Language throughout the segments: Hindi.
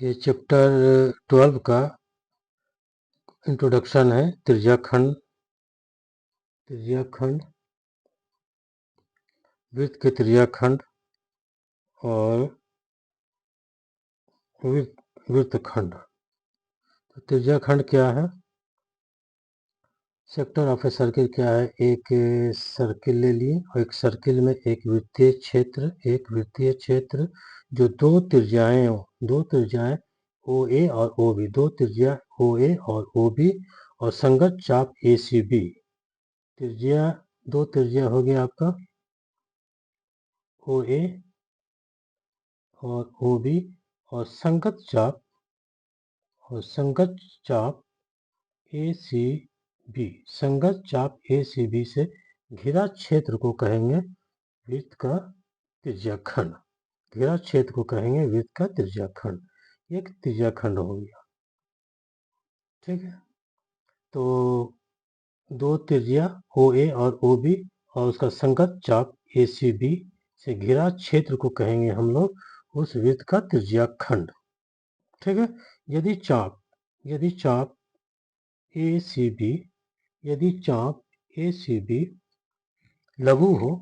ये चैप्टर 12 का इंट्रोडक्शन है। त्रिज्याखंड वृत्त के त्रिज्याखंड और वृत्तखंड। तो त्रिज्याखंड क्या है? सेक्टर ऑफ ए सर्किल क्या है? एक सर्किल ले लिए और एक सर्किल में एक वृत्तीय क्षेत्र जो दो त्रिज्याएं ओ ए और ओ बी, दो त्रिज्या ओ ए और ओ बी और संगत चाप ए सी बी। दो त्रिज्या हो गया आपका ओ ए और ओ बी और संगत चाप ए सी बी। संगत चाप ए सी बी से घिरा क्षेत्र को कहेंगे वृत्त का त्रिज्याखंड। घिरा क्षेत्र को कहेंगे वृत्त का त्रिज्याखंड। एक त्रिज्याखंड हो गया, ठीक है। तो दो त्रिज्या ओ ए और ओ बी और उसका संगत चाप ए सी बी से घिरा क्षेत्र को कहेंगे हम लोग उस वृत्त का त्रिज्याखंड, ठीक है। यदि चाप ए सी बी लघु हो,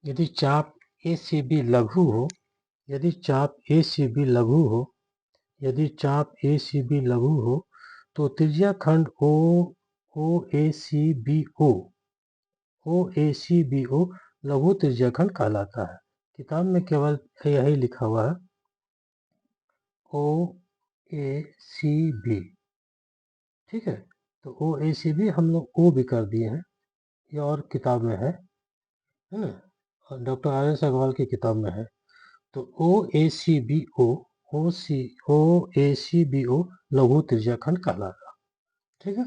यदि चाप ए सी बी लघु हो तो त्रिज्याखंड ओ ए सी बी ओ लघु त्रिज्याखंड कहलाता है। किताब में केवल यही लिखा हुआ है ओ ए सी बी, ठीक है। तो ओ ए सी बी हम लोग ओ भी कर दिए हैं, ये और किताब में है ना, डॉक्टर आर एस अग्रवाल की किताब में है। तो ओ ए सी बी ओ लघु त्रिज्याखंड कहलाता, ठीक है।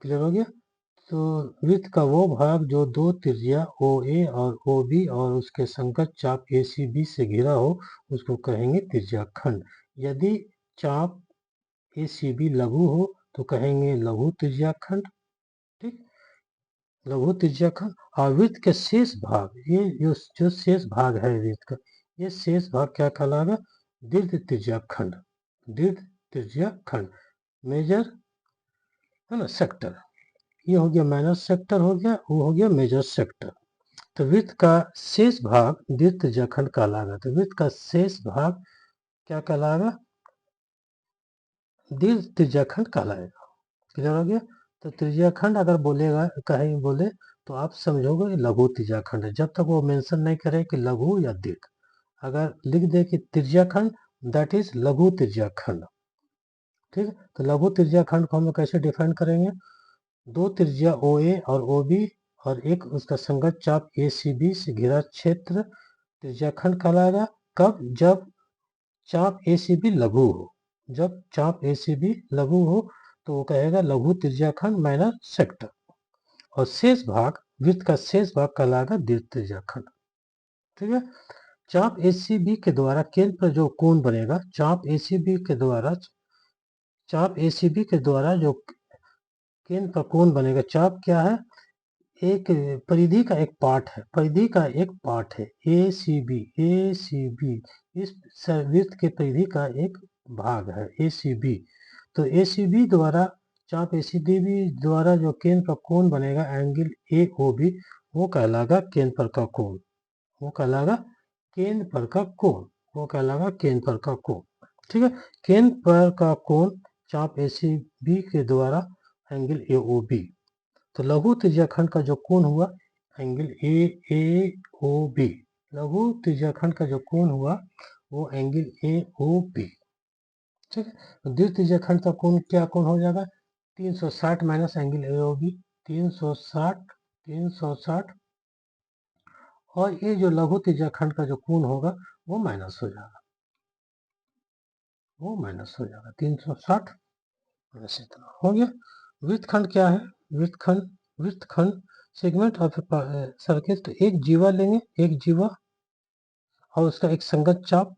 क्लियर हो गया? तो वृत्त का वो भाग जो दो त्रिज्या ओ ए और ओ बी और उसके संगत चाप ए सी बी से घिरा हो उसको कहेंगे त्रिज्याखंड। यदि चाप ए सी बी लघु हो तो कहेंगे लघु त्रिज्याखंड, ठीक। लघु त्रिज्याखंड। और वृत्त के शेष भाग, ये जो शेष भाग है वृत्त का, ये शेष भाग क्या कहलाएगा? दीर्घ त्रिज्याखंड। मेजर है ना, सेक्टर। ये हो गया माइनर सेक्टर, हो गया वो हो गया मेजर सेक्टर। तो वृत्त का शेष भाग दीर्घ त्रिज्याखंड कहलाएगा। तो वृत्त का शेष भाग क्या कहलाएगा? दीर्घ त्रिज्याखंड कहलाएगा। क्लियर हो गया? तो त्रिज्याखंड अगर कहीं बोले तो आप समझोगे लघु त्रिज्याखंड है, जब तक वो मेंशन नहीं करे कि लघु या दीर्घ। अगर लिख दे कि त्रिज्याखंड, दैट इज लघु त्रिज्याखंड, ठीक है। तो लघु त्रिज्याखंड को हम लोग कैसे डिफाइन करेंगे? दो त्रिज्या ओ ए और ओ बी और एक उसका संगत चाप ए सी बी से घिरा क्षेत्र त्रिज्याखंड कहलाएगा। कब? जब चाप ए सी बी लघु हो। जब चाप ए सी बी लघु हो तो वो कहेगा लघु त्रिज्याखंड माइनर सेक्टर। और शेष भाग, वृत्त का शेष भाग कहलाएगा दीर्घ त्रिज्याखंड, ठीक है। चाप ए सी बी के द्वारा केंद्र पर जो कोण बनेगा, चाप ए सी बी के द्वारा जो केंद्र पर कोण बनेगा, चाप क्या है? एक परिधि का एक पार्ट है, ए सी बी इस वृत्त के परिधि का एक भाग है ए सी बी। तो ए सी बी द्वारा, चाप ए सी बी द्वारा जो केंद्र पर कोण बनेगा एंगल ए ओ बी, वो कहलाएगा केंद्र पर का कोण। ठीक है। केंद्र पर का कोण चाप ए सी बी के द्वारा एंगल ए ओ बी। तो लघु त्रिज्याखंड का जो कोण हुआ एंगल ए ओ बी, लघु त्रिज्याखंड का जो कोण हुआ वो एंगल ए ओ बी, ठीक है। दीर्घ त्रिज्याखंड का कोण क्या कोण हो जाएगा? 360 minus angle A O B, 360 और ये जो लघु त्रिज्याखंड का जो कोण होगा वो माइनस हो जाएगा, 360 माइनस इतना हो गया। वृत्तखंड क्या है? वृत्तखंड सेगमेंट ऑफ सर्किल। तो एक जीवा लेंगे, एक जीवा और उसका एक संगत चाप,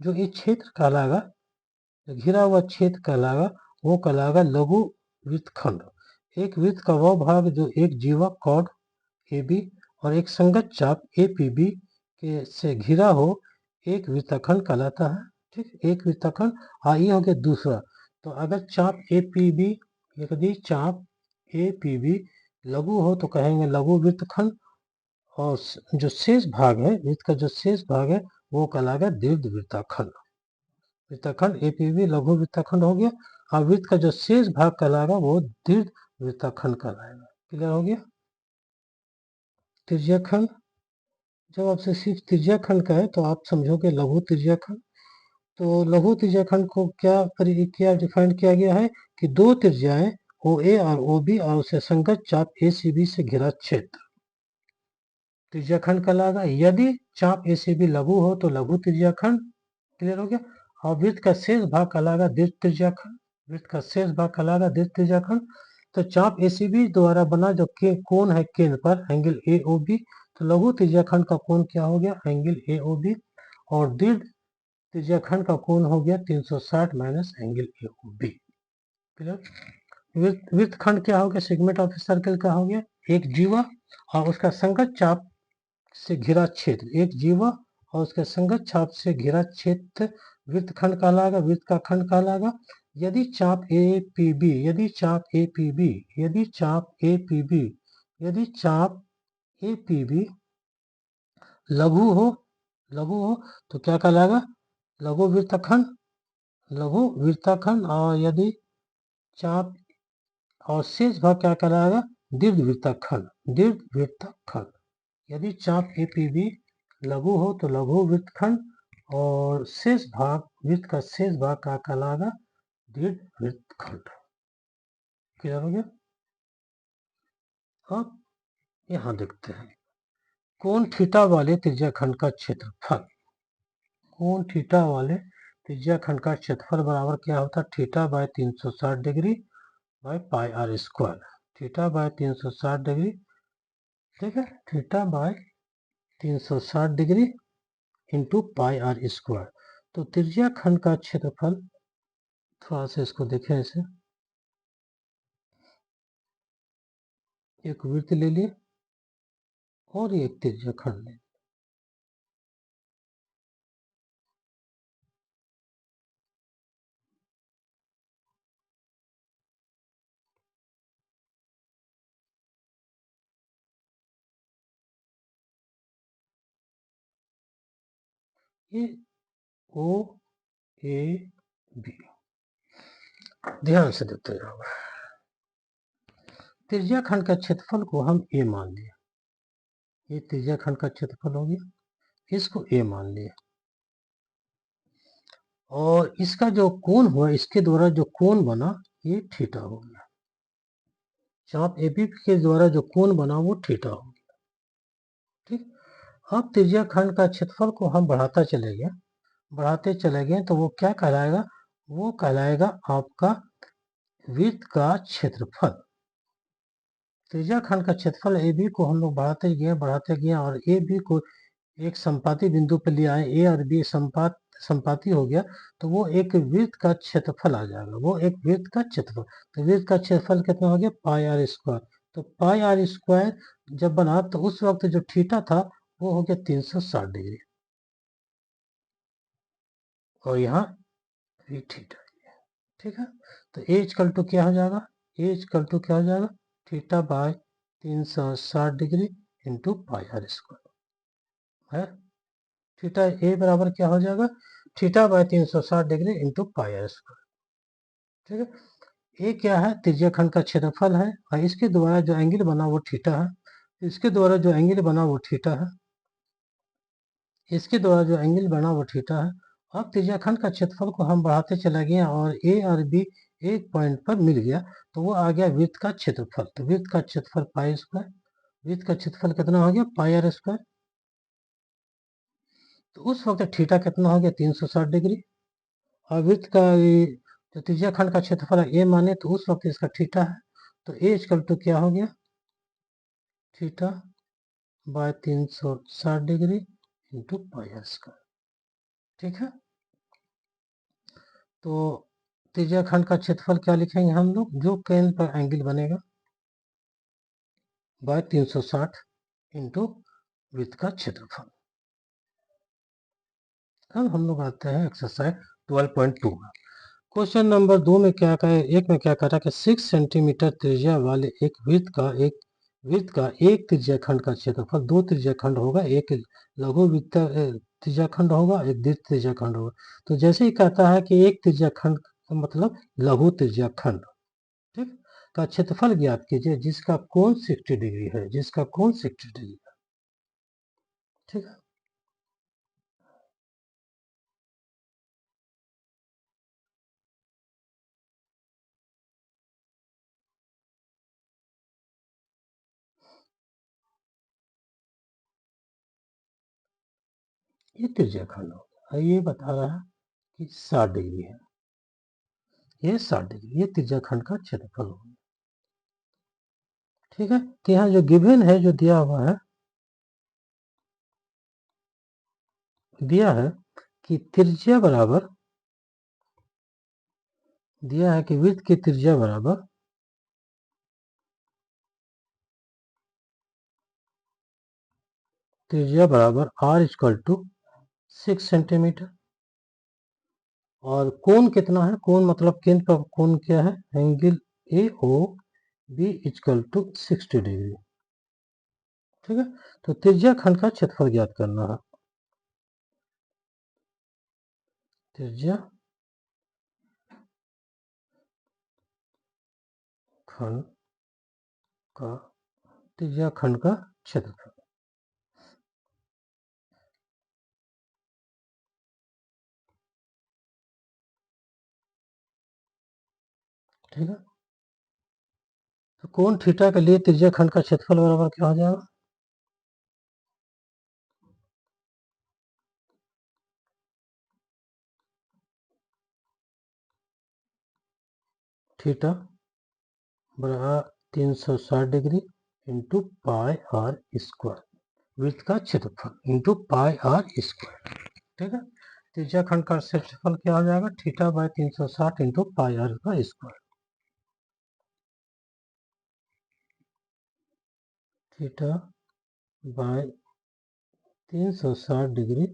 जो ये क्षेत्र कहलाएगा, घिरा हुआ क्षेत्र कहलाएगा, वो कहलाएगा लघु वृत्तखंड। एक वृत्त का वह भाग जो एक जीवा कॉर्ड ए बी और एक संगत चाप ए पी बी के से घिरा हो एक वृत्तखंड कहलाता है। ठीक, एक वृत्तखंड। ये हो गया दूसरा। तो अगर चाप APB, यदि चाप APB लघु हो तो कहेंगे लघु वृत्तखंड, और जो शेष भाग है, वृत्त का जो शेष भाग है वो कहलाएगा दीर्घ वृत्तखंड। वृत्तखंड APB लघु वृत्तखंड हो गया, और वृत्त का जो शेष भाग कहलाएगा वो दीर्घ वृत्तखंड कहलाएगा। क्लियर हो गया। त्रिज्याखंड, जब आपसे सिर्फ त्रिज्याखंड का है तो आप समझोगे लघु त्रिज्याखंड। तो लघु त्रिज्याखंड को क्या डिफाइन किया गया है कि दो त्रिज्याएं OA और OB और उसे संगत चाप ACB से घिरा क्षेत्र त्रिज्याखंड कहलाएगा। यदि चाप ACB लघु हो तो लघु त्रिज्याखंड। क्लियर हो गया। और वृत्त का शेष भाग कहलाएगा दीर्घ त्रिज्याखंड। वृत्त का शेष भाग कहलाएगा दीर्घ त्रिज्याखंड। तो चाप ACB द्वारा बना जो कोण है केंद्र पर एंगल AOB, तो लघु त्रिज्याखंड का कोण क्या हो गया, एंगल AOB। और दीर्घ त्रिज्याखंड का कोण हो गया 360 माइनस एंगल AOB। क्लियर। वृत्तखंड क्या हो गया, सेगमेंट ऑफ सर्कल का हो गया एक जीवा और उसका संगत चाप से घिरा क्षेत्र, एक जीवा और उसके संगत चाप से घिरा क्षेत्र वृत्तखंड कहलाएगा, वृत्त का खंड कहलाएगा। यदि चाप APB, यदि चाप APB, यदि चाप APB, यदि चाप APB लघु हो, लघु हो तो क्या कहलाएगा, लघु वृत्तखंड, लघु वृत्तखंड। और यदि चाप और शेष भाग क्या कहलाएगा, दीर्घ वृत्तखंड, दीर्घ वृत्तखंड। यदि चाप APB लघु हो तो लघु वृत्तखंड, और शेष भाग, वृत्त का शेष भाग का कहलाएगा दीर्घ वृत्तखंड। क्लियर हो गया। अब यहां देखते हैं कोण थीटा वाले त्रिज्याखंड का क्षेत्रफल। कोण थीटा वाले त्रिज्याखंड का क्षेत्रफल बराबर क्या होता है, theta by 360 degree by pi R square. Theta by 360 degree, ठीक है, theta by 360 degree into pi R square. तो त्रिज्याखंड का क्षेत्रफल, थोड़ा सा इसको देखें, ऐसे एक वृत्त ले लिए और एक त्रिज्याखंड ले, ये OAB। ध्यान से देखते जाओ, त्रिज्याखंड का क्षेत्रफल को हम A मान लिया, ये त्रिज्याखंड का क्षेत्रफल हो गया, इसको A मान लिया, और इसका जो कोण हुआ, इसके द्वारा जो कोण बना ये थीटा हो गया। चाप APB के द्वारा जो कोण बना वो थीटा हो गया। ठीक। अब त्रिज्याखंड का क्षेत्रफल को हम बढ़ाते चले गए तो वो क्या कहलाएगा, वो कहलाएगा आपका वृत्त का क्षेत्रफल। त्रिज्याखंड का क्षेत्रफल AB को हम लोग बढ़ाते गए और AB को एक संपाती बिंदु पर ले आए, A और B संपाती हो गया, तो वो एक वृत्त का क्षेत्रफल आ जाएगा, वो एक वृत्त का क्षेत्रफल। तो वृत्त का क्षेत्रफल कितना हो गया, पाई आर स्क्वायर। तो पाई आर स्क्वायर जब बना तो उस वक्त जो थीटा था वो हो गया 360 डिग्री, और यहाँ भी थीटा। ठीक है। तो ए इक्वल टू क्या हो जाएगा, ए इक्वल टू क्या हो जाएगा, theta by 360 degree into pi R square है। थीटा ए बराबर क्या हो जाएगा, theta by 360 degree into pi R square. ठीक है। ए क्या है, त्रिज्याखंड का क्षेत्रफल है, और इसके द्वारा जो एंगल बना वो थीटा है, इसके द्वारा जो एंगल बना वो थीटा है, इसके द्वारा जो एंगल बना वो थीटा है। अब त्रिज्याखंड का क्षेत्रफल को हम बढ़ाते चले गए और ए और बी एक पॉइंट पर मिल गया, तो वो आ गया वृत्त का क्षेत्रफल। तो वृत्त का क्षेत्रफल पाई स्क्वायर, वृत्त का क्षेत्रफल कितना हो गया, पाई आर स्क्वायर। तो उस वक्त थीटा कितना हो गया, 360 डिग्री। और वृत्त का जो त्रिज्याखंड का क्षेत्रफल है ए माने, तो उस वक्त इसका थीटा है, तो ए इक्वल टू क्या हो गया, theta by 360 degree into pi R square. ठीक है। तो त्रिज्याखंड का क्षेत्रफल क्या लिखेंगे हम लोग, जो केंद्र पर एंगल बनेगा बाय 360 इंटू वृत्त का क्षेत्रफल। अब हम लोग आते हैं एक्सरसाइज 12.2 में। क्वेश्चन नंबर 2 में क्या कहे, एक में क्या कह रहा है कि 6 सेंटीमीटर त्रिज्या वाले एक वृत्त का एक त्रिज्याखंड का क्षेत्रफल, दो त्रिज्याखंड होगा, एक लघु वृत्त त्रिज्याखंड होगा, एक दीर्घ त्रिज्याखंड होगा। तो जैसे ही कहता है कि एक त्रिज्याखंड का मतलब लघु त्रिज्याखंड, ठीक, का क्षेत्रफल ज्ञात कीजिए जिसका कोण 60 डिग्री है, जिसका कोण 60 डिग्री है, ठीक है। ये त्रिज्याखंड होगा, ये बता रहा है कि 60 डिग्री है, ये 60 डिग्री, ये त्रिज्याखंड का क्षेत्रफल होगा, ठीक है। तो यहाँ जो गिवन है, जो दिया हुआ है, दिया है कि त्रिज्या बराबर, दिया है कि वृत्त की त्रिज्या बराबर r इक्वल टू 6 सेंटीमीटर, और कोण कितना है, कोण मतलब केंद्र पर कोण क्या है, angle A O B equal to 60 degree, ठीक है। तो त्रिज्या खंड का क्षेत्रफल ज्ञात करना है, त्रिज्या खंड का, त्रिज्या खंड का क्षेत्रफल, ठीक है। तो कोण थीटा के लिए त्रिज्या खंड का क्षेत्रफल बराबर क्या हो जाएगा, थीटा बराबर 360 degree into pi R square, वृत्त का क्षेत्रफल इंटू पाई आर स्क्वायर, ठीक है। त्रिज्या खंड का क्षेत्रफल क्या हो जाएगा, theta by 360 into pi are का square, theta by 360 degree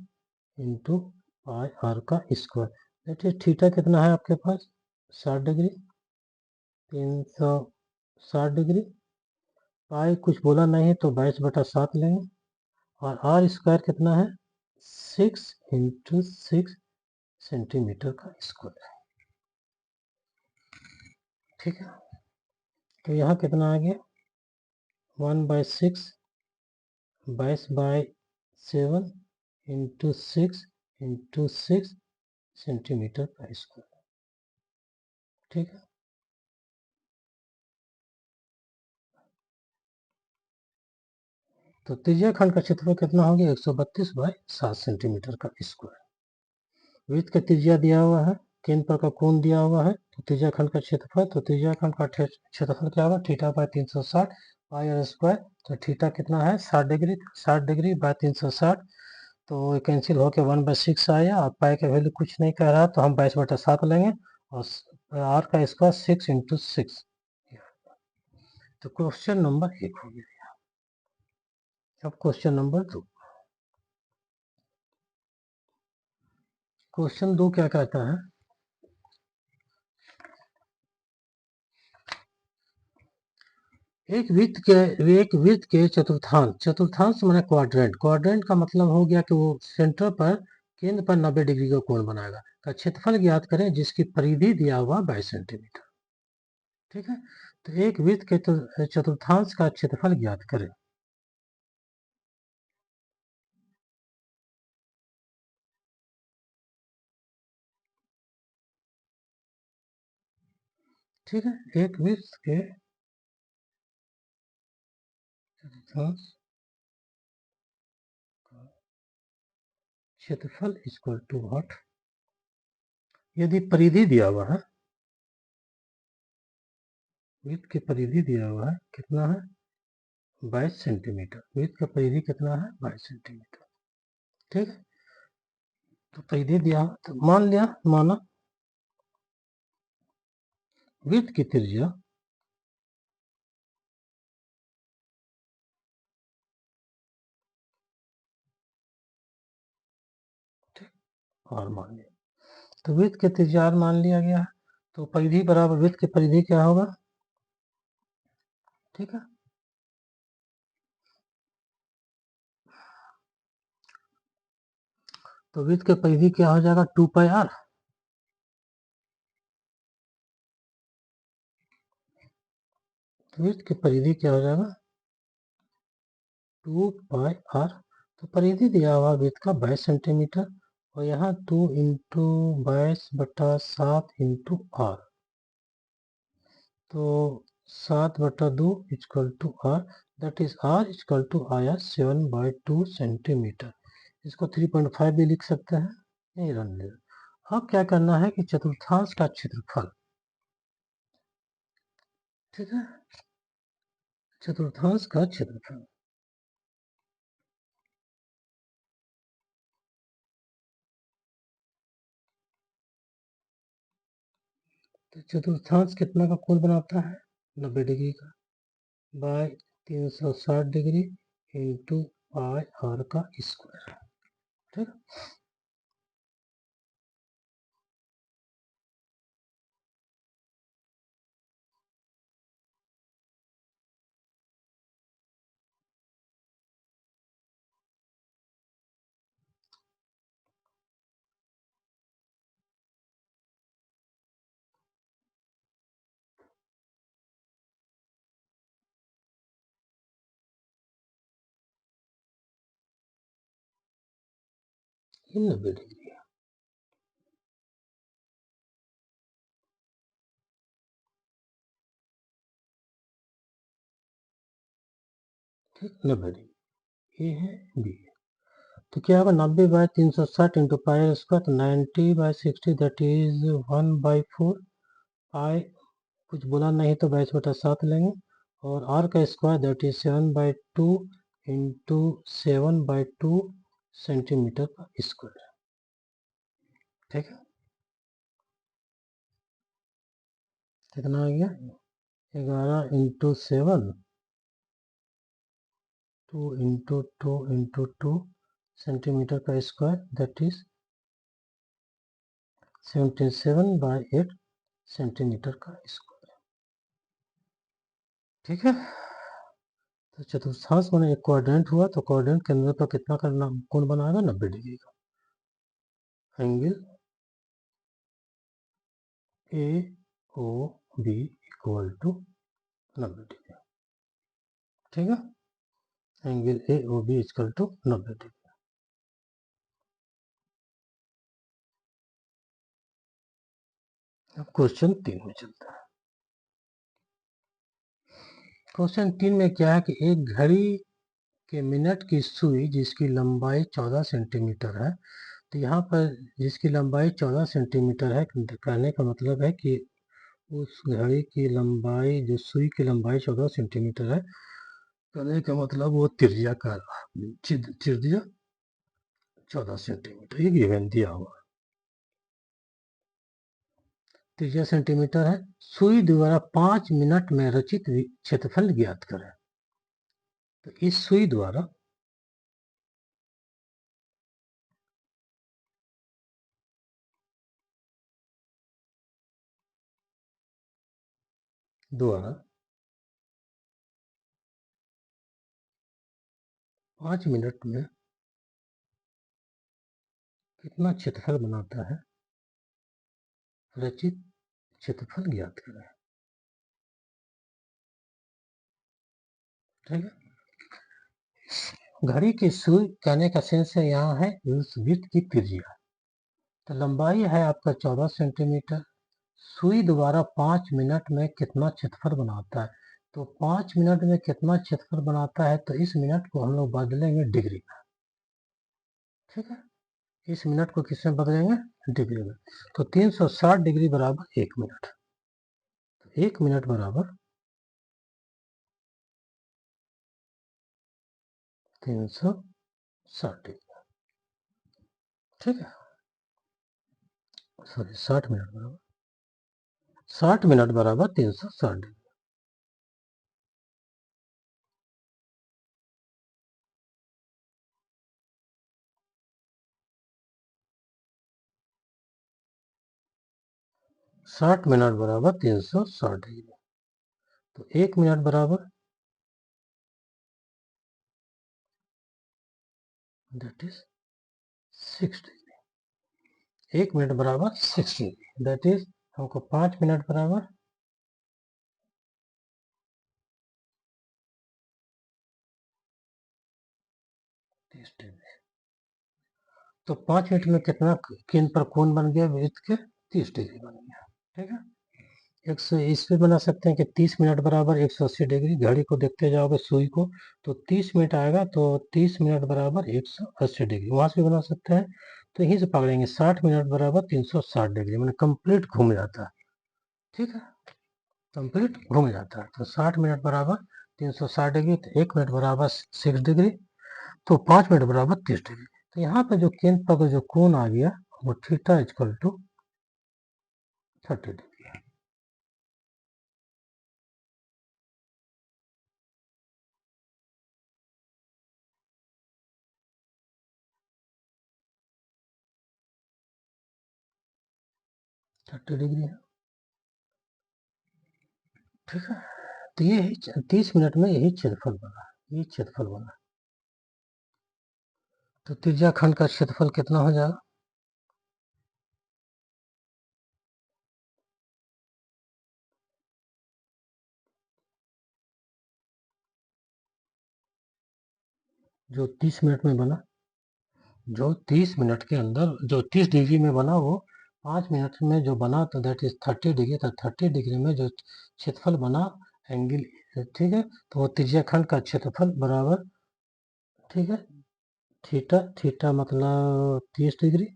into pi are का स्क्वायर। देखिए थीटा कितना है आपके पास, 60 डिग्री, 360 डिग्री, पाई कुछ बोला नहीं तो 22/7 लेंगे, और आर स्क्वायर कितना है, 6 × 6 सेंटीमीटर का स्क्वायर, ठीक है। तो यहाँ कितना आ गया, 1/6, 22/7 इंटू 6 सेंटीमीटर का स्क्वायर, ठीक है। तो त्रिज्या खंड का क्षेत्रफल कितना हो गया, 132/7 सेंटीमीटर का स्क्वायर। वृत्त का त्रिज्या दिया हुआ है, केंद्र पर का कोण दिया हुआ है, तो त्रिज्या खंड का क्षेत्रफल, तो त्रिज्या खंड का क्षेत्रफल क्या होगा, theta by 360 pi R square. तो थीटा कितना है, 60 डिग्री, 60 डिग्री बाय 360, तो कैंसिल होकर 1/6 आया, और पाई का वैल्यू कुछ नहीं कह रहा तो हम 22/7 लेंगे, और आर का स्क्वायर 6 × 6। तो क्वेश्चन नंबर 1 हो गया। अब क्वेश्चन नंबर 2, क्वेश्चन 2 क्या कहता है, एक वृत्त के चतुर्थांश माने क्वाड्रेंट, क्वाड्रेंट का मतलब हो गया कि वो सेंटर पर, केंद्र पर 90 डिग्री का कोण बनाएगा, का क्षेत्रफल ज्ञात करें जिसकी परिधि दिया हुआ 22 सेंटीमीटर, ठीक है। तो एक वृत्त के चतुर्थांश का क्षेत्रफल ज्ञात करें, ठीक है। एक वृत्त के चतुर्थांश का क्षेत्रफल इक्वल टू व्हाट, यदि परिधि दिया हुआ है, वृत्त की परिधि दिया हुआ है, कितना है, 22 सेंटीमीटर, वृत्त का परिधि कितना है, 22 सेंटीमीटर, ठीक है। तो परिधि दिया, तो मान लिया, माना वृत्त की त्रिज्या, आर मान लिया। तो वृत्त की त्रिज्या आर मान लिया गया है, तो परिधि बराबर वृत्त की परिधि क्या होगा, ठीक है। तो वृत्त की परिधि क्या हो जाएगा, 2 पाई आर। वृत्त की परिधि क्या हो जाएगा, 2 पाई आर। तो परिधि दिया हुआ वृत्त का 22 सेंटीमीटर, और यहाँ 2 इंटू 22/7 इंटू आर, तो 7/2 equal to R, that is R equal to आया 7/2 सेंटीमीटर। इसको 3.5 भी लिख सकते हैं, यही रन ले। अब क्या करना है कि चतुर्थांश का क्षेत्रफल, ठीक है, चतुर्थांश का क्षेत्रफल। तो चतुर्थांश कितना का कोण बनाता है, 90 डिग्री का, by 360 degree into pi are का स्क्वायर, ठीक है। ये 90 डिग्री है, ठीक, 90 डिग्री, ए है बी है। तो क्या होगा, 90/360 इंटू पाई स्क्वायर, तो 90/60 दैट इज 1/4 पाई, कुछ बोला नहीं तो 22/7 लेंगे, और आर का square that is 7/2 into 7/2 centimetre का स्क्वायर, ठीक है। कितना आ गया, 11 इंटू 7, 2 इंटू 2 इंटू 2 सेंटीमीटर का स्क्वायर, दैट इज 77/8 सेंटीमीटर का स्क्वायर, ठीक है। तो चतुर्थांश माने एक क्वाड्रेंट हुआ, तो क्वाड्रेंट के अंदर पर कितना करना कोण बनाएगा, 90 डिग्री का angle A O B equal to 90 degree, ठीक है। Angle A O B equal to 90 degree. अब क्वेश्चन 3 में चलता है। क्वेश्चन 3 में क्या है कि एक घड़ी के मिनट की सुई जिसकी लंबाई 14 सेंटीमीटर है, तो यहाँ पर जिसकी लंबाई 14 सेंटीमीटर है, कहने का मतलब है कि उस घड़ी की लंबाई, जो सुई की लंबाई 14 सेंटीमीटर है, कहने का मतलब वो त्रिज्या का त्रिज्या 14 सेंटीमीटर, ये गिवन दिया हुआ है। त्रिज्या सेंटीमीटर है, सुई द्वारा 5 मिनट में रचित क्षेत्रफल ज्ञात करें। तो इस सुई द्वारा द्वारा 5 मिनट में कितना क्षेत्रफल बनाता है, रचित क्षेत्रफल ज्ञात करें, ठीक है। घड़ी की सुई कहने का सेंस है, यहाँ है उस वृत्त की त्रिज्या, तो लंबाई है आपका 14 सेंटीमीटर, सुई द्वारा 5 मिनट में कितना क्षेत्रफल बनाता है, तो 5 मिनट में कितना क्षेत्रफल बनाता है, तो इस मिनट को हम लोग बदलेंगे डिग्री में, ठीक है। इस मिनट को किस में बदलेंगे, डिग्री में। तो 360 डिग्री बराबर 1 मिनट, तो 1 मिनट बराबर 360 डिग्री, ठीक है। सॉरी, 60 मिनट बराबर 60 मिनट बराबर 360 डिग्री। 60 मिनट बराबर 360 डिग्री। तो 1 मिनट बराबर दैट इज 6 डिग्री। 1 मिनट बराबर 6 डिग्री, दैट इज हमको 5 मिनट बराबर 30 डिग्री। तो 5 मिनट में कितना केंद्र पर कोण बन गया वृत्त के? 30 डिग्री बन गया। ठीक है, इस पे बना सकते हैं कि 30 मिनट बराबर 180 डिग्री। घड़ी को देखते जाओगे सुई को, तो 30 मिनट आएगा, तो 30 मिनट बराबर 180 डिग्री। वहां से भी बना सकते हैं, तो यहीं से पकड़ेंगे 60 मिनट बराबर 360 डिग्री, मैंने कंप्लीट घूम जाता है। ठीक है, कंप्लीट घूम जाता है। तो 60 मिनट बराबर 360 डिग्री, तो 1 मिनट बराबर 6 डिग्री, तो 5 मिनट बराबर 30 डिग्री। तो यहाँ पे जो केंद्र पर जो कोण आ गया वो थीटा इक्वल टू 30 डिग्री। है। ठीक है, तो ये 30 मिनट में यही क्षेत्रफल बना, ये क्षेत्रफल बना। तो त्रिज्या खंड का क्षेत्रफल कितना हो जाएगा? जो 30 मिनट में बना, जो 30 मिनट के अंदर जो 30 डिग्री में बना, वो 5 मिनट में जो बना, तो दैट इज 30 डिग्री। तो 30 डिग्री में जो क्षेत्रफल बना एंगल, ठीक है, तो वो त्रिज्या खंड का क्षेत्रफल बराबर, ठीक है, थीटा, थीटा मतलब 30 डिग्री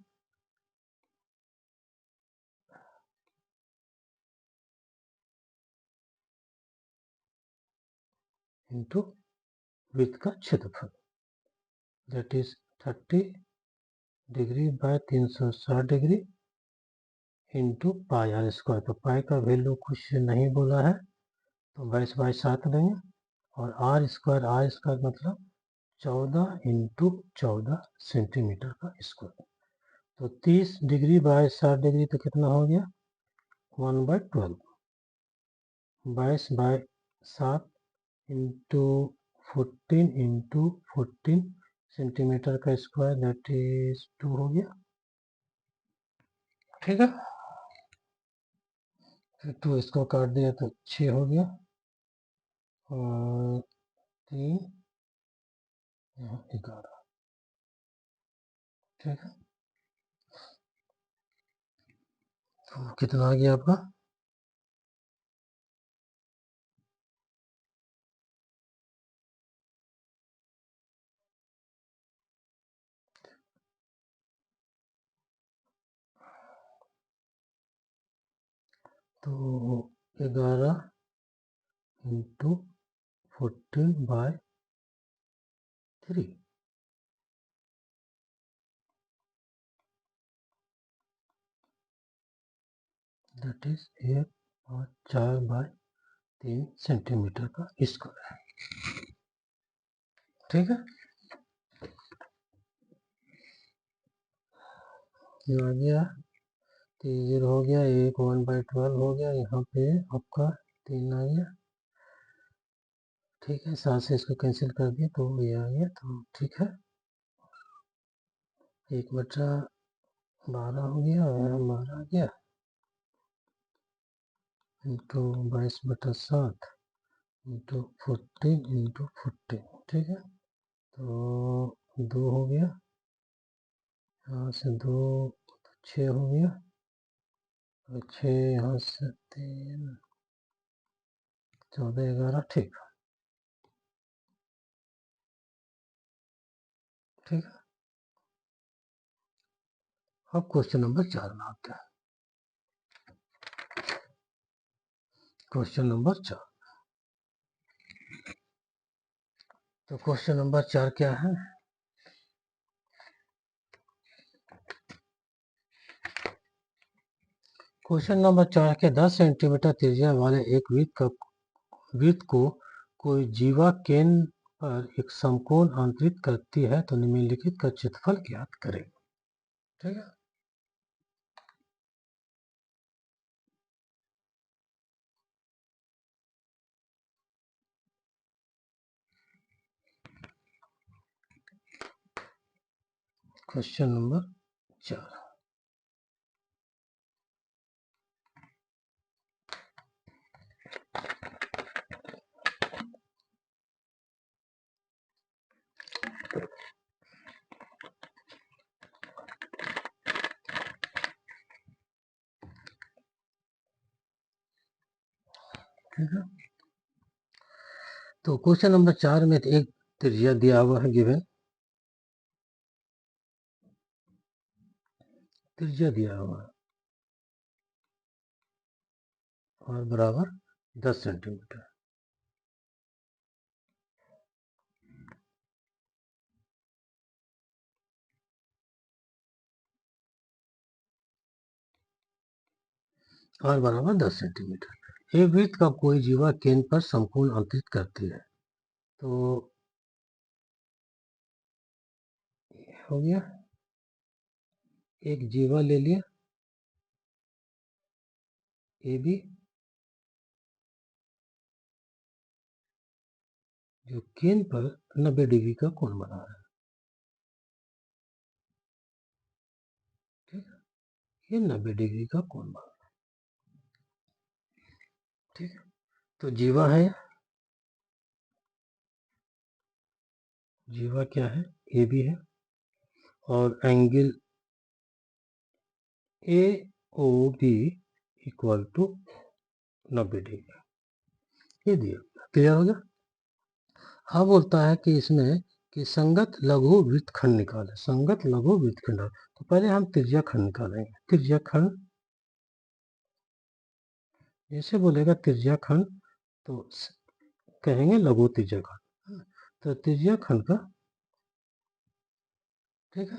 इंटू वृत्त का क्षेत्रफल, that is 30 degree by 360 degree into pi R square. तो पाई का वैल्यू कुछ नहीं बोला है, तो 22/7 लेंगे, और आर स्क्वायर मतलब 14 इंटू 14 सेंटीमीटर का स्क्वायर। तो 30 डिग्री बाय 60 डिग्री तो कितना हो गया? 1/12, 22/7 इंटू 14 इंटू 14 सेंटीमीटर का स्क्वायर, दैट इज 2 हो गया। ठीक है, फिर 2 इसको काट दिया तो 6 हो गया, और 3 यहाँ 11। ठीक है, तो कितना आ गया आपका? तो 11 इंटू 14/3, दैट इज 1.4/3 सेंटीमीटर का स्क्वायर है। ठीक है, ये आ गया, 3 हो गया, 1/12 हो गया, यहाँ पे आपका 3 आ गया। ठीक है, 7 से इसको कैंसिल कर दिया तो ये आ गया, तो ठीक है, 1/12 हो गया, और 12 आ गया, इंटू 22/7 इंटू 14 ठीक है, तो 2 हो गया, यहाँ से 2, 6 हो गया, और 6 यहाँ से 3, 14, 11। ठीक ठीक है, अब क्वेश्चन नंबर 4 में आते हैं। क्वेश्चन नंबर 4, तो क्वेश्चन नंबर 4 क्या है? क्वेश्चन नंबर 4 के 10 सेंटीमीटर त्रिज्या वाले एक वृत्त को कोई जीवा केंद्र पर एक समकोण अंतरित करती है, तो निम्नलिखित का क्षेत्रफल ज्ञात करें। ठीक है, क्वेश्चन नंबर 4। ठीक है, तो क्वेश्चन नंबर 4 में एक त्रिज्या दिया हुआ है, गिवन त्रिज्या दिया हुआ है और बराबर 10 सेंटीमीटर। और बराबर 10 सेंटीमीटर। एक वृत्त का कोई जीवा केंद्र पर समकोण अंतरित करती है। तो हो गया, एक जीवा ले लिया ए बी, जो केंद्र पर 90 डिग्री का कोण बना रहा है। ठीक है, ये 90 डिग्री का कोण बना रहा है। ठीक है, तो जीवा है, जीवा क्या है, ए बी है, और angle A O B equal to 90 degree, ये दिया। क्लियर हो गया। अब बोलता है कि इसमें कि संगत लघु वृत्तखंड निकाले। संगत लघु वृत्तखंड, तो पहले हम त्रिज्या खंड निकालेंगे। त्रिज्या खंड, जैसे बोलेगा त्रिज्या खंड तो कहेंगे लघु त्रिज्या खंड। तो त्रिज्या खंड का, ठीक है,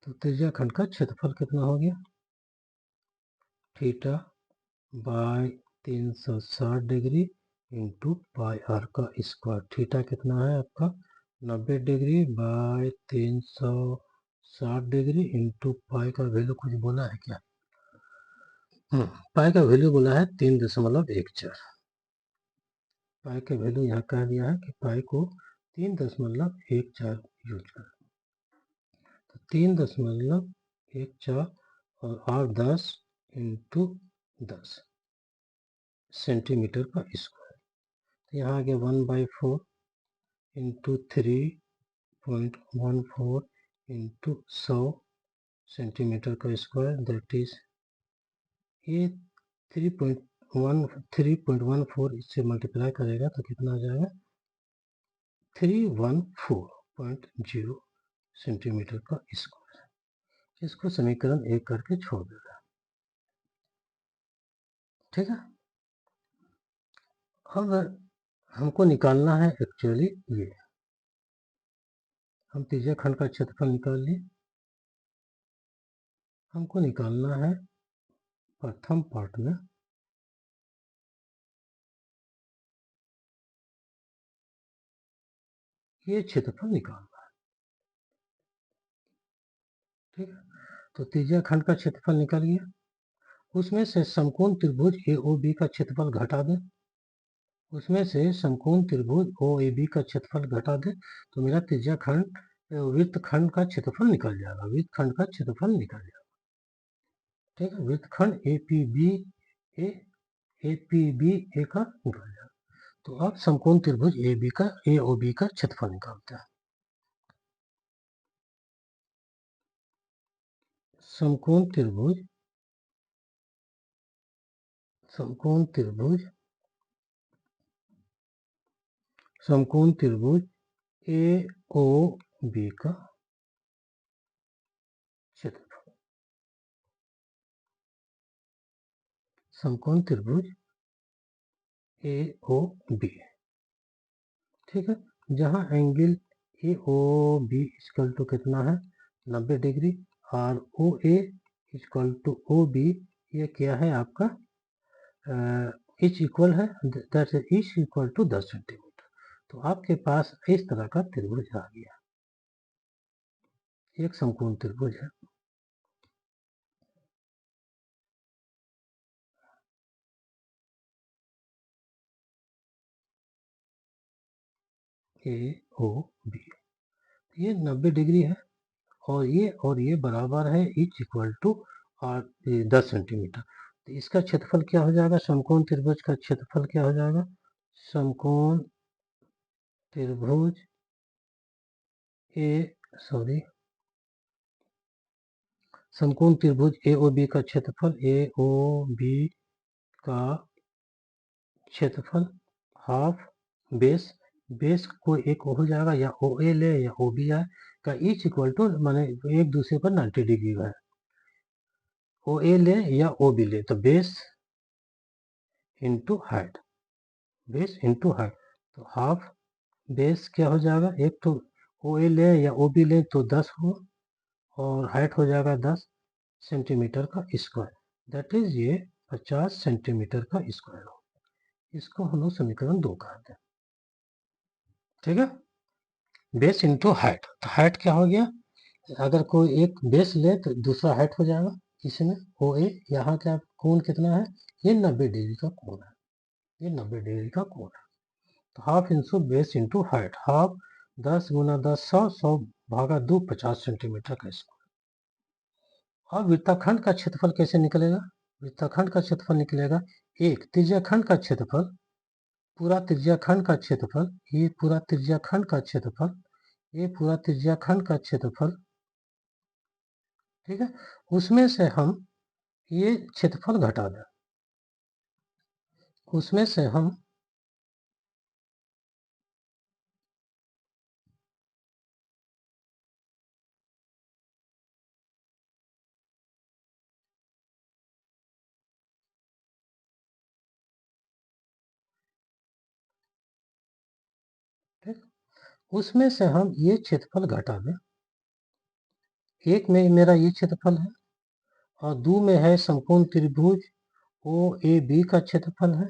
तो त्रिज्या खंड का क्षेत्रफल कितना हो गया, theta by 360 degree into pi are का स्क्वायर। थीटा कितना है आपका 90 degree by 360 degree into pi का वैल्यू कुछ बोला है क्या? पाई का वैल्यू बोला है 3.14। पाई का वैल्यू यहाँ कह दिया है कि पाई को 3.14 यूज कर, तो 3.14 और 8 10 इंटू 10 सेंटीमीटर का स्क्वायर। तो यहाँ आ गया 1/4 इंटू 3.14 इंटू 100 सेंटीमीटर का स्क्वायर, दैट इज ये 3.14 इससे मल्टीप्लाई करेगा तो कितना आ जाएगा 314.0 सेंटीमीटर का स्क्वायर। इसको समीकरण 1 करके छोड़ देगा। ठीक है, अब हमको निकालना है एक्चुअली ये, हम त्रिज्या खंड का क्षेत्रफल निकाल लिए। हमको निकालना है प्रथम पार्ट में ये क्षेत्रफल निकालना है। ठीक है, तो त्रिज्या खंड का क्षेत्रफल निकल गया, उसमें से समकोण त्रिभुज ए ओ बी का क्षेत्रफल घटा दें। उसमें से समकोण त्रिभुज ओ ए बी का क्षेत्रफल घटा दें, तो मेरा त्रिज्या खंड वृत्त खंड का क्षेत्रफल निकल जाएगा। वृत्त खंड का क्षेत्रफल निकल जाएगा। ठीक है, वृत्त खंड ए पी बी ए का निकल जाएगा। तो अब समकोण त्रिभुज ए ओ बी का क्षेत्रफल निकालते हैं। समकोण त्रिभुज ए ओ बी का क्षेत्रफल। समकोण त्रिभुज ए ओ बी, ठीक है, जहां angle A O B equal to कितना है 90 डिग्री और O A equal to O B, ये क्या है आपका इच इक्वल है, that is each equal to 10 centimetre. तो आपके पास इस तरह का त्रिभुज आ गया, एक समकोण त्रिभुज है। ए ओ बी, ये 90 डिग्री है और ये बराबर है इच इक्वल टू 10 सेंटीमीटर। तो इसका क्षेत्रफल क्या हो जाएगा? समकोण त्रिभुज का क्षेत्रफल क्या हो जाएगा? समकोण त्रिभुज ए सॉरी समकोण त्रिभुज ए ओ बी का क्षेत्रफल का क्षेत्रफल हाफ बेस बेस को एक हो जाएगा, या ओ ए ले या ओ बी आए, का इच इक्वल टू माने एक दूसरे पर 90 डिग्री का है। ओ ए ले या ओ बी ले तो base into height, base into height, तो हाफ बेस क्या हो जाएगा? एक तो ओ ए ले या ओ बी ले तो 10 हो, और हाइट हो जाएगा 10 सेंटीमीटर का स्क्वायर, दैट इज ये 50 सेंटीमीटर का स्क्वायर हो। इसको हम लोग समीकरण 2 कहते हैं। ठीक है, बेस इंटू हाइट, तो हाइट क्या हो गया? अगर कोई एक बेस ले तो दूसरा हाइट हो जाएगा। इसमें ओ ए यहाँ का कोण कितना है? ये 90 डिग्री का कोण है, ये 90 डिग्री का कोण है। तो half into base into height, half 10 गुना 10 100, 100 भागा 2 50 सेंटीमीटर का स्क्वायर। अब वृत्तखंड का क्षेत्रफल कैसे निकलेगा? वृत्तखंड का क्षेत्रफल निकलेगा एक त्रिज्याखंड का क्षेत्रफल, पूरा त्रिज्याखंड का क्षेत्रफल, ये पूरा त्रिज्याखंड का क्षेत्रफल, ये पूरा त्रिज्याखंड का क्षेत्रफल। ठीक है, उसमें से हम ये क्षेत्रफल घटा दें, उसमें से हम ठीक, उसमें से हम ये क्षेत्रफल घटा दें। एक में मेरा ये क्षेत्रफल है, और दो में है समकोण त्रिभुज ओ ए बी का क्षेत्रफल है।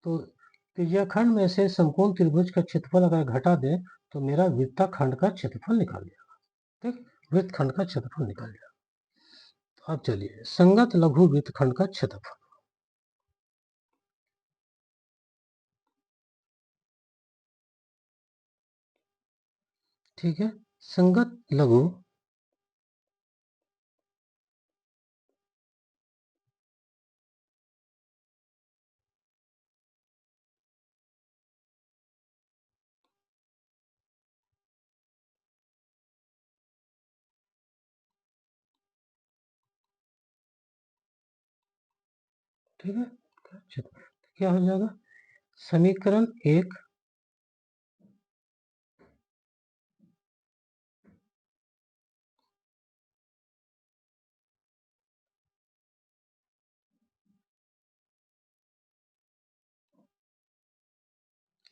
तो त्रिज्याखंड में से समकोण त्रिभुज का क्षेत्रफल अगर घटा दें तो मेरा वृत्तखंड का क्षेत्रफल निकाल जाएगा। ठीक, वृत्तखंड का क्षेत्रफल निकाल जाएगा। अब चलिए संगत लघु वृत्तखंड का क्षेत्रफल। ठीक है, संगत लघु ठीक है, क्षेत्रफल क्या हो जाएगा? समीकरण एक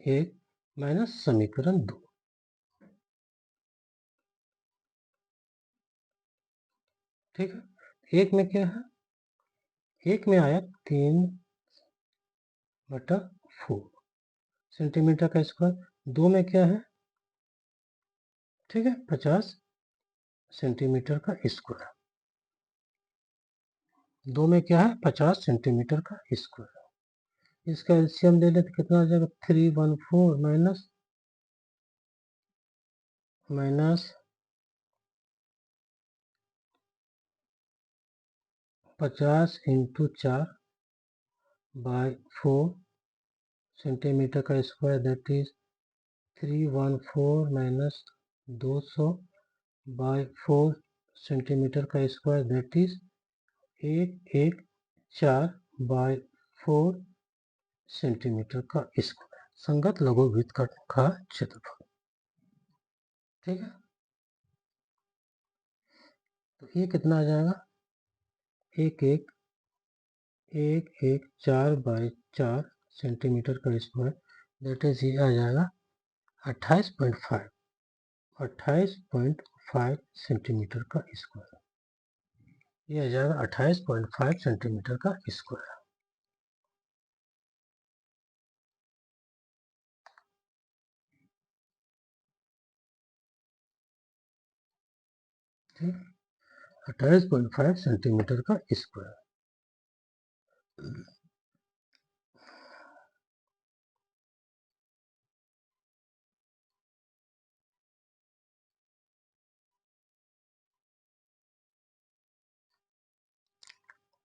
एक माइनस समीकरण 2। ठीक है, एक में क्या है? एक में आया 3/4 सेंटीमीटर का स्क्वायर। दो में क्या है? ठीक है, 50 सेंटीमीटर का स्क्वायर। दो में क्या है? 50 सेंटीमीटर का स्क्वायर। इसका एलसीएम ले ले तो कितना आ जाएगा? 314 माइनस माइनस 50 इंटू 4/4 सेंटीमीटर का square, that is 314 minus 200/4 centimetre का स्क्वायर, दैट इज 114/4 सेंटीमीटर का स्क्वायर। संगत लघु वृत्तखंड का क्षेत्रफल। ठीक है, तो ये कितना आ जाएगा? एक एक एक एक 4/4 सेंटीमीटर का स्क्वायर, दैट इज ये आ जाएगा 28.5 28.5 सेंटीमीटर का स्क्वायर। ये आ जाएगा 28.5 सेंटीमीटर का स्क्वायर। ठीक, 28.5 सेंटीमीटर का स्क्वायर।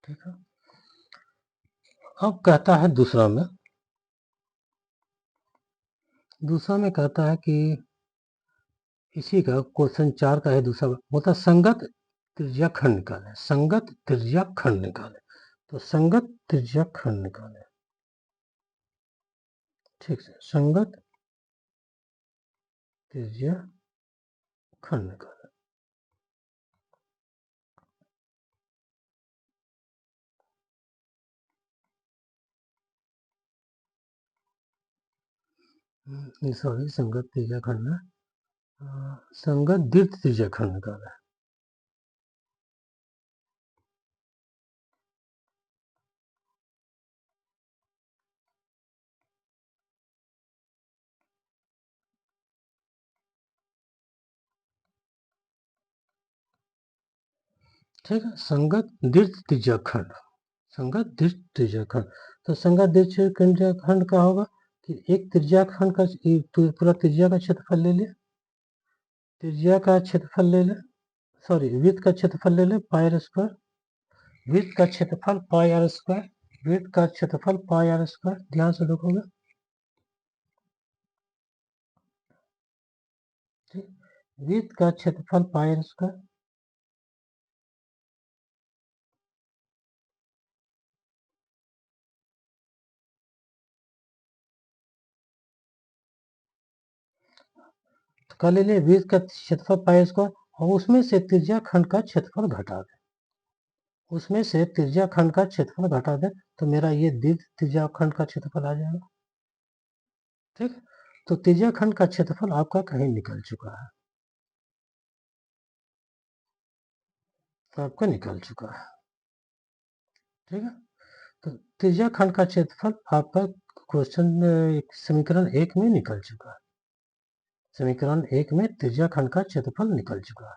ठीक है। अब कहता है दूसरा में कहता है कि इसी का क्वेश्चन 4 का है दूसरा, बोलता संगत त्रिज्या खंड निकाले, संगत त्रिज्या खंड निकाले। तो संगत त्रिज्या खंड निकाले, ठीक है, संगत त्रिज्या खंड निकाले। सॉरी, संगत त्रिज्या खंड है, संगत दीर्घ त्रिज्या खंड निकाले। ठीक है, संगत दीर्घ त्रिज्या खंड, संगत दीर्घ त्रिज्या खंड। तो संगत दीर्घ त्रिज्या खंड का होगा कि एक त्रिज्या खंड का पूरा त्रिज्या का क्षेत्रफल ले ले, त्रिज्या का क्षेत्रफल ले ले, सॉरी वृत्त का क्षेत्रफल ले ले पाई आर स्क्वायर, वृत्त का क्षेत्रफल पाई आर स्क्वायर, वृत्त का क्षेत्रफल पाई आर स्क्वायर। ध्यान से देखोगे, ठीक, वृत्त का क्षेत्रफल पाई आर स्क्वायर, तो कर ले वृत्त का क्षेत्रफल पाई आर स्क्वायर, और उसमें से त्रिज्या खंड का क्षेत्रफल घटा दे, उसमें से त्रिज्या खंड का क्षेत्रफल घटा दे, तो मेरा ये दीर्घ त्रिज्या खंड का क्षेत्रफल आ जाएगा। ठीक, तो त्रिज्या खंड का क्षेत्रफल आपका कहीं निकल चुका है, तो आपका निकल चुका है। ठीक है, तो त्रिज्या खंड का क्षेत्रफल आपका क्वेश्चन समीकरण 1 में निकल चुका है, समीकरण 1 में त्रिज्या खंड का क्षेत्रफल निकल चुका है।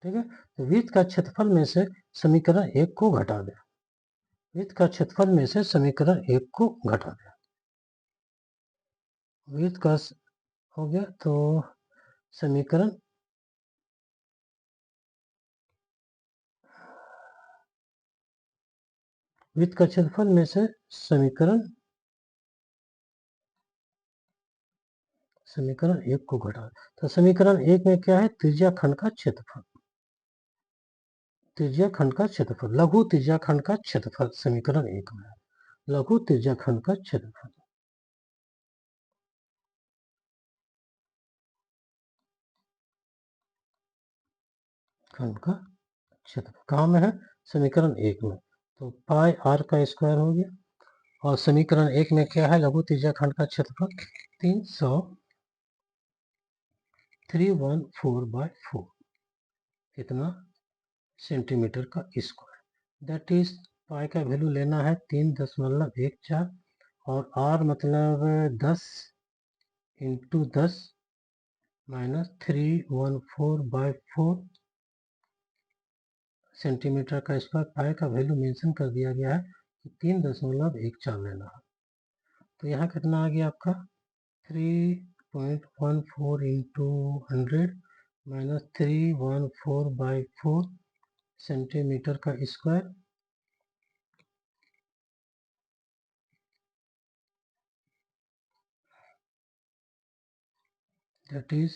ठीक है, तो वृत्त का क्षेत्रफल में से समीकरण 1 को घटा दें, वृत्त का क्षेत्रफल में से समीकरण 1 को घटा दें, वृत्त का हो गया, तो समीकरण वृत्त का क्षेत्रफल में से समीकरण 1 को घटा, तो समीकरण 1 में क्या है, त्रिज्या खंड का क्षेत्रफल, त्रिज्या खंड का क्षेत्रफल, लघु त्रिज्या खंड का क्षेत्रफल समीकरण 1 में है, लघु त्रिज्या खंड का क्षेत्रफल, खंड का क्षेत्रफल कहाँ में है, समीकरण 1 में, तो पाई आर का स्क्वायर हो गया, और समीकरण 1 में क्या है, लघु त्रिज्या खंड का क्षेत्रफल 314/4 कितना सेंटीमीटर का स्क्वायर, दैट इज पाई का वैल्यू लेना है 3.14, और आर मतलब 10 इंटू 10 माइनस 314/4 सेंटीमीटर का स्क्वायर। पाई का वैल्यू मेंशन कर दिया गया है कि 3.14 लेना है, तो यहाँ कितना आ गया आपका 3.14 इंटू 100 माइनस 314/4 सेंटीमीटर का स्क्वायर, दैट इज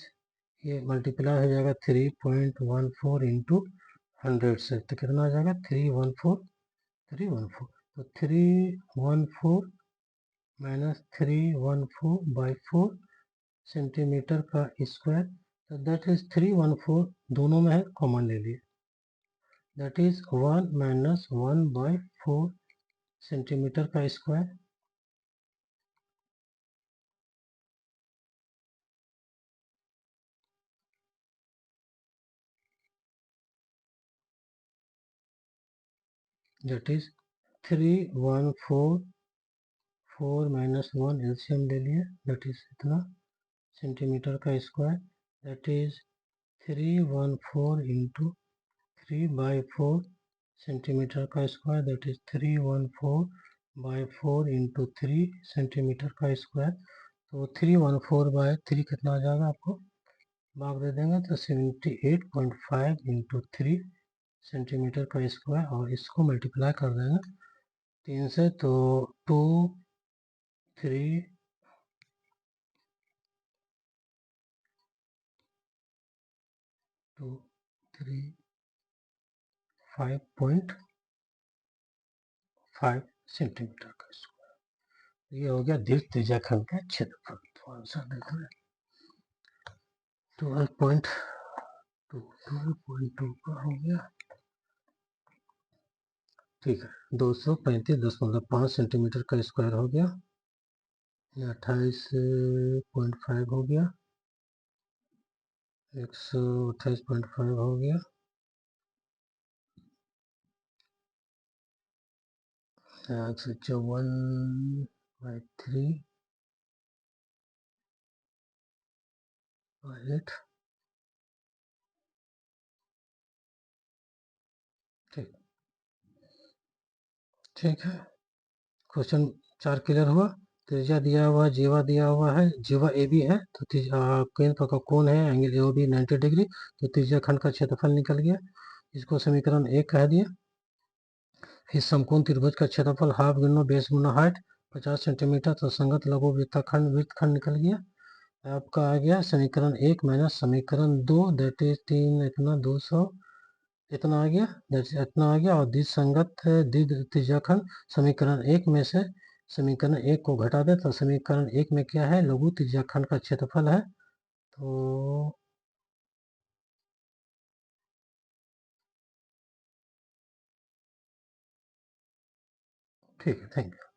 ये मल्टीप्लाई हो जाएगा 3.14 इंटू 100 से, तो कितना आ जाएगा 314 तो 314 माइनस 314/4 सेंटीमीटर का स्क्वायर, तो दैट इज 314 दोनों में है, कॉमन ले लिए, दैट इज 1 माइनस 1/4 सेंटीमीटर का square, that is 314 4 minus 1 LCM ले लिए, दैट इज इतना सेंटीमीटर का square, that is 314 into 3/4 centimetre का square, that is 314/4 into 3 centimetre का स्क्वायर, तो 314/3 कितना आ जाएगा, आपको भाग दे देंगे तो 78.5 इंटू 3 सेंटीमीटर का स्क्वायर और इसको मल्टीप्लाई कर देंगे 3 से तो 2 3 2 3 5.5 सेंटीमीटर का स्क्वायर। ये हो गया दीर्घ त्रिज्याखंड का क्षेत्रफल। तो आंसर देखो 12.2 का हो गया। ठीक है, 235.5 सेंटीमीटर का स्क्वायर हो गया। 28.5 हो गया, 128.5 हो गया, 154/3/8। ठीक ठीक है, क्वेश्चन 4 क्लियर हुआ। त्रिज्या दिया हुआ है, जीवा दिया हुआ है, जीवा ए बी है तो केंद्र का कोण है एंगल ए बी 90 डिग्री, तो त्रिज्या खंड का क्षेत्रफल निकल गया। इसको समीकरण 1 कह दिया। इस समकोण त्रिभुज का क्षेत्रफल हाफ गुना बेस गुना हाइट 50 सेंटीमीटर, तो संगत लघु वृत्तखंड निकल गया। आपका आ गया समीकरण 1 माइनस समीकरण 2 दैट इज 3 इतना 200 इतना आ गया, इतना आ गया। और द्वि संगत त्रिज्याखंड समीकरण 1 में से समीकरण 1 को घटा दे तो समीकरण 1 में क्या है, लघु त्रिज्याखंड का क्षेत्रफल है। तो ठीक है, थैंक यू।